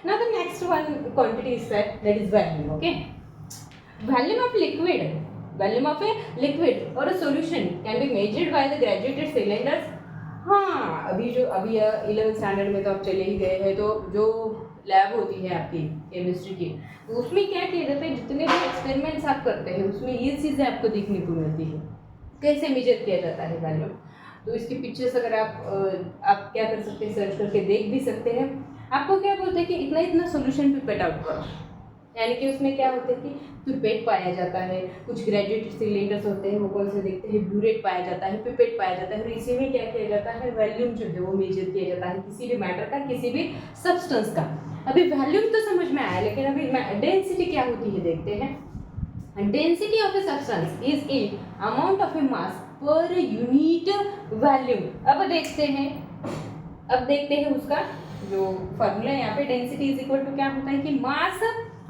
Now the next one quantity is said, that is volume. Okay, volume of a liquid or a solution can be measured by the graduated cylinders. हाँ, अभी 11th standard में तो आप चले ही गए हैं, तो जो लैब होती है आपकी केमिस्ट्री की, तो उसमें क्या किया जाता है, जितने भी एक्सपेरिमेंट्स आप करते हैं उसमें ये चीज़ें आपको देखने को मिलती है, कैसे मेजर किया जाता है वैल्यू। तो इसकी पिक्चर्स अगर आप क्या कर सकते हैं, सर्च करके देख भी सकते हैं। आपको क्या बोलते हैं कि इतना इतना सोल्यूशन पिपेट आउट करो, यानी कि उसमें क्या होता है कि पिपेट पाया जाता है, कुछ ग्रेजुएटेड सिलेंडर्स होते हैं, वो कौन से देखते हैं, ब्यूरेट पाया जाता है, पिपेट पाया जाता है, और इसी में क्या किया जाता है, वॉल्यूम जो है वो मेजर किया जाता है किसी भी मैटर का, किसी भी सब्सटेंस का। अभी वॉल्यूम तो समझ में आया, लेकिन अभी डेंसिटी क्या होती है देखते हैं। Density of a substance is a amount of A mass per unit volume. अब देखते हैं उसका जो फॉर्मूला यहाँ पे, डेंसिटी इज इक्वल टू क्या होता है कि मास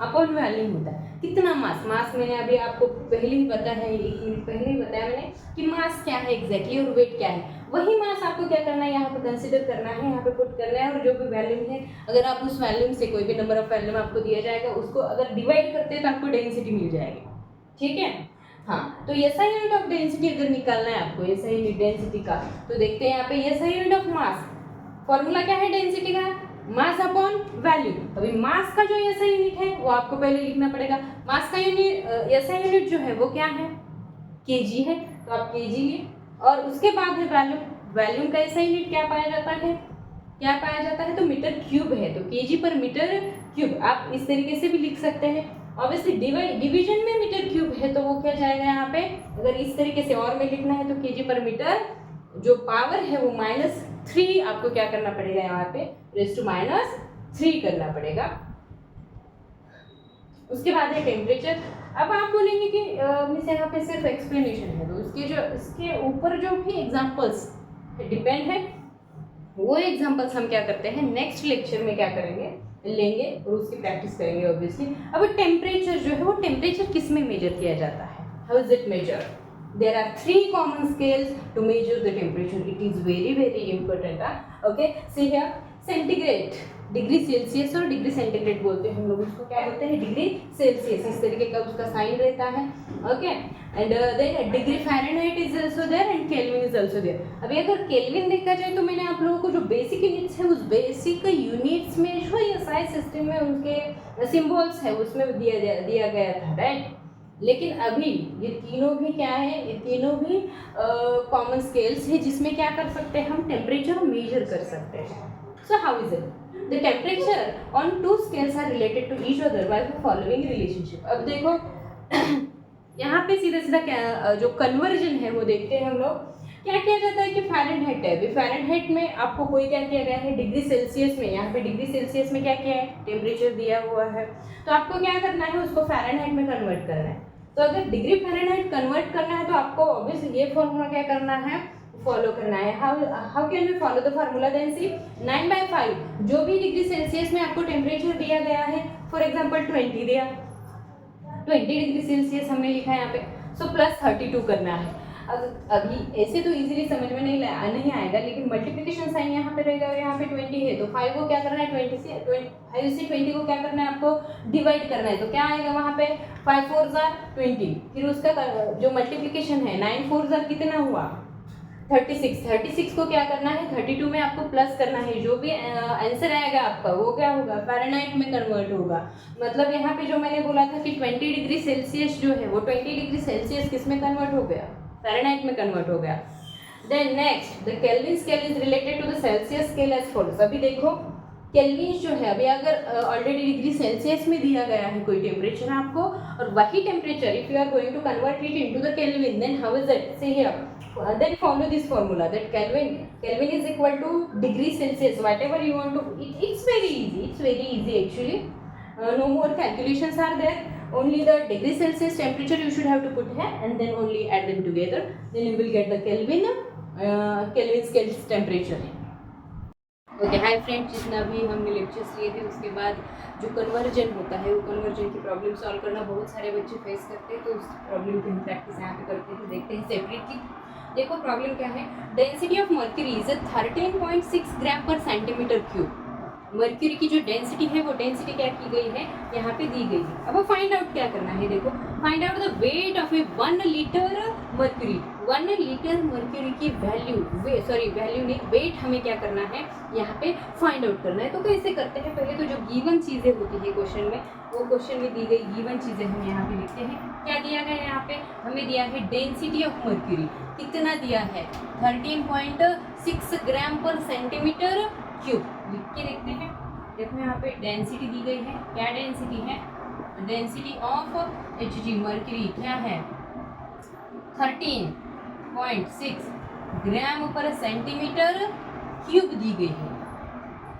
अपॉन वॉल्यूम होता है। कितना मास मैंने अभी आपको पहले ही बताया है, 1 मिनट पहले ही बताया मैंने कि मास क्या है एग्जैक्टली और वेट क्या है। वही मास आपको क्या करना है, यहाँ पे कंसीडर करना है, यहाँ पे पुट करना है, और जो भी वॉल्यूम है, अगर आप उस वॉल्यूम से कोई भी नंबर ऑफ वॉल्यूम आपको दिया जाएगा, उसको अगर डिवाइड करते हैं तो आपको डेंसिटी मिल जाएगी। ठीक है, हाँ। तो SI यूनिट ऑफ डेंसिटी अगर निकालना है आपको, SI यूनिट डेंसिटी का, तो देखते हैं यहाँ पे SI unit of mass, formula क्या है डेंसिटी का, मास अपॉन वैल्यू। अभी मास का जो SI यूनिट है वो आपको पहले लिखना पड़ेगा। मास का SI यूनिट जो है वो क्या है, kg है, तो आप kg लिए, और उसके बाद है वॉल्यूम का SI यूनिट क्या पाया जाता है, तो मीटर क्यूब है, तो kg पर मीटर क्यूब आप इस तरीके से भी लिख सकते हैं। ऑब्वियसली डिवीजन में मीटर क्यूब है, तो वो क्या जाएगा यहाँ पे, अगर इस तरीके से और में लिखना है तो kg पर मीटर जो पावर है वो -3 आपको क्या करना पड़ेगा, यहाँ पे (-3) करना पड़ेगा। उसके बाद है टेम्परेचर। अब आप बोलेंगे कि मिस यहाँ पे सिर्फ एक्सप्लेनेशन है, तो इसके ऊपर जो भी एग्जांपल्स डिपेंड है, वो एग्जांपल्स हम क्या करते हैं नेक्स्ट लेक्चर में क्या करेंगे, लेंगे और उसकी प्रैक्टिस करेंगे ऑब्वियसली। अब टेम्परेचर जो है वो टेम्परेचर किस में मेजर किया जाता है, how is it measure? There are 3 common scales to measure the temperature. It is very important. Okay, see here, centigrade, degree Celsius और डिग्री सेंटीग्रेड बोलते हैं हम लोग उसको, क्या बोलते हैं, डिग्री सेल्सियस, इस तरीके का उसका साइन रहता है। Okay, and then degree Fahrenheit is also there and Kelvin is also there. अभी अगर केल्विन देखा जाए तो मैंने आप लोगों को जो बेसिक यूनिट्स है उस बेसिक यूनिट्स में जो SI सिस्टम में उनके सिंबल्स है उसमें दिया गया था, राइट। लेकिन अभी ये तीनों भी क्या है, ये तीनों भी कॉमन स्केल्स है जिसमें क्या कर सकते हैं, हम टेम्परेचर मेजर कर सकते हैं। So how is it, the temperature on 2 scales are related to each other by the following relationship. अब देखो यहाँ पे सीधा जो कन्वर्जन है वो देखते हैं हम लोग। क्या किया जाता है कि फ़ारेनहाइट है, अभी फ़ारेनहाइट में आपको कोई क्या किया गया है, डिग्री सेल्सियस में, यहाँ पे डिग्री सेल्सियस में क्या किया है, टेम्परेचर दिया हुआ है, तो आपको क्या करना है, उसको फ़ारेनहाइट में कन्वर्ट करना है। तो अगर डिग्री फ़ारेनहाइट कन्वर्ट करना है तो आपको ऑब्वियसली ये फॉर्मूला क्या करना है, फॉलो करना है। How can we follow the formula then? C 9/5 जो भी डिग्री सेल्सियस में आपको टेम्परेचर दिया गया है, फॉर एग्जांपल 20 दिया, 20 डिग्री सेल्सियस हमने लिखा है यहाँ पे, सो +32 करना है। अभी ऐसे तो इजीली समझ में नहीं आएगा, लेकिन मल्टीप्लिकेशन साइन यहाँ पे रहेगा और यहाँ पे 20 है, तो 5 को क्या करना है, 5 से 20 को क्या करना है, आपको डिवाइड करना है। तो क्या आएगा वहाँ पे, 5 4 20, फिर उसका जो मल्टीप्लिकेशन है 9 4 कितना हुआ, 36 को क्या करना है, 32 में आपको प्लस करना है। जो भी आंसर आएगा आपका वो क्या होगा, फ़ारेनहाइट में कन्वर्ट होगा। मतलब यहाँ पे जो मैंने बोला था कि 20 डिग्री सेल्सियस जो है वो 20 डिग्री सेल्सियस किस में कन्वर्ट हो गया, फ़ारेनहाइट में कन्वर्ट हो गया। Then next, the Kelvin scale is related to the Celsius scale as follows. अभी देखो केल्विन जो है, अभी अगर ऑलरेडी डिग्री सेल्सियस में दिया गया है कोई टेम्परेचर आपको, और वही temperature if you are going to convert it into the Kelvin, then how is it, say here then follow this formula that Kelvin is equal to degree Celsius, whatever you want to, it's very easy actually. No more calculations are there, only the degree Celsius temperature you should have to put here and then only add them together, then you will get the Kelvin scale temperature. Okay, hi friends, जितना भी हमने lectures लिए थे उसके बाद जो conversion होता है वो कन्वर्जन की प्रॉब्लम सॉल्व करना बहुत सारे बच्चे फेस करते हैं, तो उस प्रॉब्लम की हम प्रैक्टिस यहाँ पे करते हैं, देखते हैं सेपरेटली। देखो प्रॉब्लम क्या है, डेंसिटी ऑफ मर्क्यूरी इज 13.6 ग्राम पर सेंटीमीटर क्यूब। मर्क्यूरी की जो डेंसिटी है वो डेंसिटी क्या की गई है, यहाँ पे दी गई है। अब फाइंड आउट क्या करना है, देखो find out the weight of A 1 litre mercury. 1 litre mercury की वैल्यू वैल्यू नहीं, वेट हमें क्या करना है यहाँ पे फाइंड आउट करना है। तो कैसे करते हैं, पहले तो जो गिवन चीज़ें होती है क्वेश्चन में, वो क्वेश्चन में दी गई गिवन चीज़ें हम यहाँ पे लिखते हैं। क्या दिया गया है यहाँ पे, हमें दिया है डेंसिटी ऑफ मर्क्यूरी, कितना दिया है 13.6 ग्राम पर सेंटीमीटर क्यूब, लिख के देखते हैं। देखो यहाँ पे डेंसिटी दी गई है, क्या डेंसिटी है, डेंसिटी ऑफ Hg मर्क्यूरी क्या है 13.6 ग्राम पर सेंटीमीटर क्यूब दी गई है।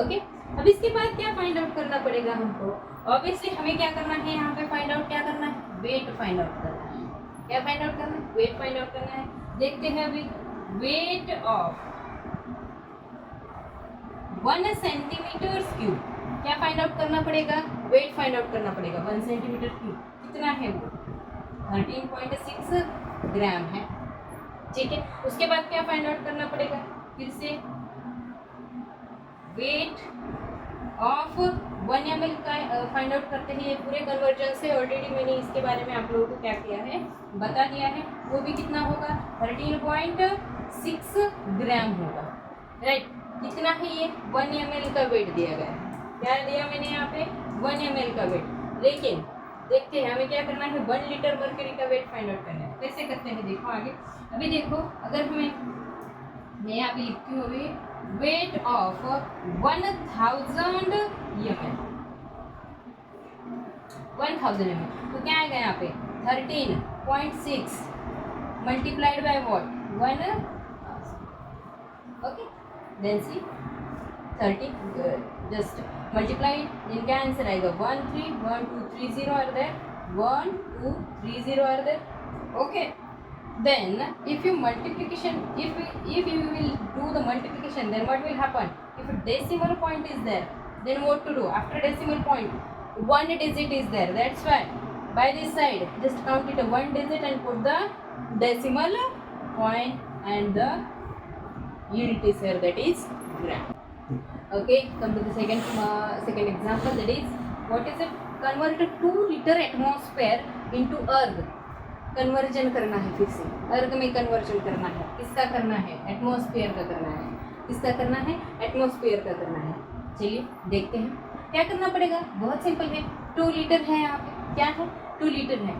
ओके, अब इसके बाद क्या फाइंड आउट करना पड़ेगा हमको, ऑब्वियसली हमें क्या करना है यहाँ पे फाइंड आउट क्या करना है, वेट फाइंड आउट करना है। क्या फाइंड आउट करना है, वेट फाइंड आउट करना है। देखते हैं अभी, वेट ऑफ 1 सेंटीमीटर क्यूब, क्या फाइंड आउट करना पड़ेगा, वेट फाइंड आउट करना पड़ेगा। 1 सेंटीमीटर क्यूब कितना है वो 13.6 ग्राम है, ठीक है। उसके बाद क्या फाइंड आउट करना पड़ेगा, फिर से वेट ऑफ 1 ml का फाइंड आउट करते हैं। ये पूरे कन्वर्जन से ऑलरेडी मैंने इसके बारे में आप लोगों को क्या किया है बता दिया है, वो भी कितना होगा 13.6 ग्राम होगा, राइट। कितना है ये 1 ml का वेट दिया गया है, क्या दिया मैंने यहाँ पे 1 ml का वेट। लेकिन देखते हैं हमें क्या करना है, 1 लीटर मर्क्यूरी का वेट फाइंड आउट करना है। कैसे करते हैं देखो आगे, अभी देखो अगर मैं यहाँ पे लिखती हूँ अभी वेट ऑफ 1000 ml, तो क्या आएगा यहाँ पे 13.6 multiplied by what 1, okay, then see 30 just multiply, इनका आंसर आएगा 1 3 1 2 3 0 are there, 1 2 3 0 are there, okay. Then if you multiplication, if you will do the multiplication, then what will happen, if a decimal point is there, then what to do after decimal point, 1 digit is there, that's why by this side just count it a 1 digit and put the decimal point and the unit is here, that is gram. Okay, come to the second example, that is what is it, convert 2 liter atmosphere into earth। Conversion करना है, फिर से अर्ग में conversion करना है, किसका करना है एटमॉस्फेयर का करना है, किसका करना है एटमॉस्फेयर का करना है। चलिए देखते हैं क्या करना पड़ेगा, बहुत सिंपल है। 2 लीटर है यहाँ पे, क्या है 2 लीटर है।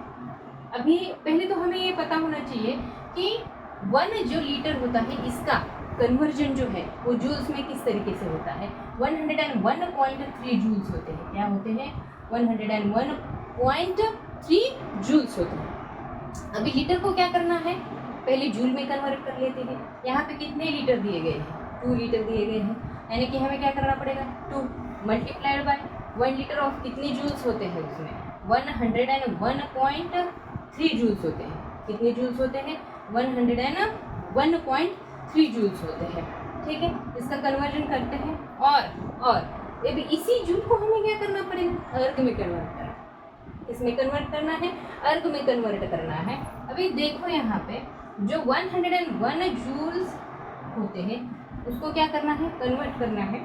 अभी पहले तो हमें ये पता होना चाहिए कि 1 जो लीटर होता है इसका कन्वर्जन जो है वो जूल्स में किस तरीके से होता है, 101.3 जूल्स होते हैं। क्या होते हैं 101.3 जूल्स होते हैं। अभी लीटर को क्या करना है, पहले जूल में कन्वर्ट कर लेते हैं। यहाँ पे कितने लीटर दिए गए हैं 2 लीटर दिए गए हैं, यानी कि हमें क्या करना पड़ेगा 2 मल्टीप्लाइड बाय 1 लीटर ऑफ कितने जूल्स होते हैं उसमें 101.3 जूल्स होते हैं। कितने जूल्स होते हैं 101.3 जूल्स होते हैं, ठीक है। इसका कन्वर्जन करते हैं और अभी इसी जूल को हमें क्या करना पड़ेगा अर्ग में कन्वर्ट करना, इसमें कन्वर्ट करना है, अर्ग में कन्वर्ट करना है। अभी देखो यहाँ पे जो 101 जूल्स होते हैं उसको क्या करना है कन्वर्ट करना है,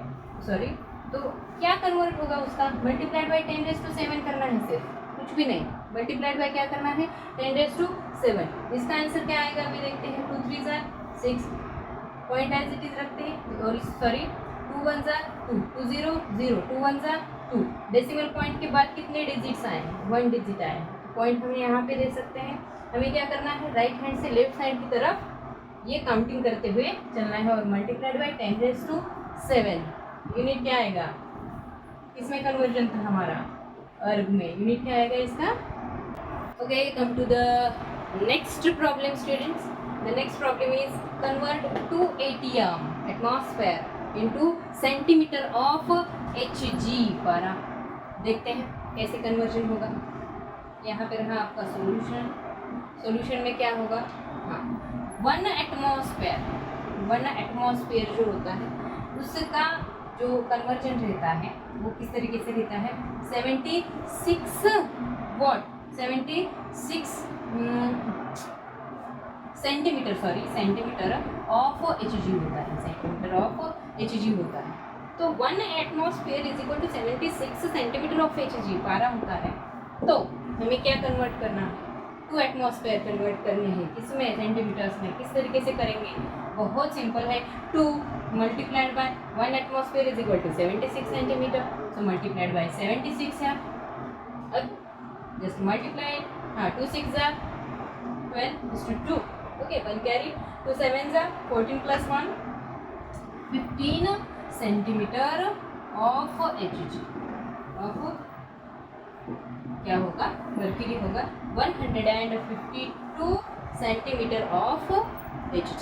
सॉरी, तो क्या कन्वर्ट होगा उसका मल्टीप्लाइड बाय 10⁻⁷ करना है, सिर्फ कुछ भी नहीं, मल्टीप्लाइड बाय क्या करना है 10⁻⁷। इसका आंसर क्या आएगा अभी देखते हैं, 2 3 6 पॉइंट एज इट इज रखते हैं, और सॉरी 2 1 2 2 0 0 2 1 2। डेसिमल पॉइंट के बाद कितने डिजिट्स आए हैं 1 डिजिट आए हैं, पॉइंट हम यहाँ पे दे सकते हैं। हमें क्या करना है राइट हैंड से लेफ्ट साइड की तरफ ये काउंटिंग करते हुए चलना है, और मल्टीप्लाइड बाय 10⁻⁷। यूनिट क्या आएगा, इसमें कन्वर्जन था हमारा अर्ग में, यूनिट क्या आएगा इसका। Okay, come to the next problem students. The next problem is convert 2 atm atmosphere into centimetre of Hg पारा। देखते हैं कैसे कन्वर्जन होगा। यहाँ पे रहा आपका सॉल्यूशन, सॉल्यूशन में क्या होगा, हाँ 1 एटमॉस्फेयर जो होता है उसका जो कन्वर्जन रहता है वो किस तरीके से रहता है 76 वॉट 76 सेंटीमीटर ऑफ Hg होता है, सेंटीमीटर ऑफ Hg होता है, तो 1 atmosphere is equal to 76 centimetre of Hg, पारा होता है। तो हमें क्या कन्वर्ट करना है, 2 एटमॉस्फेयर कन्वर्ट करने हैं, किसमें, सेंटीमीटर्स में। किस तरीके से करेंगे, बहुत सिंपल है, 2 multiplied by 1 atmosphere is equal to 76 centimetre, so multiplied by 76 है, जस्ट मल्टीप्लाई, हाँ 2 6 जा 12 is to 2, ओके 1 कैरी, 2 7 जा 14 plus 1 15 centimetre of Hg, of क्या होगा, मर्क्यूरी होगा 152 सेंटीमीटर ऑफ Hg।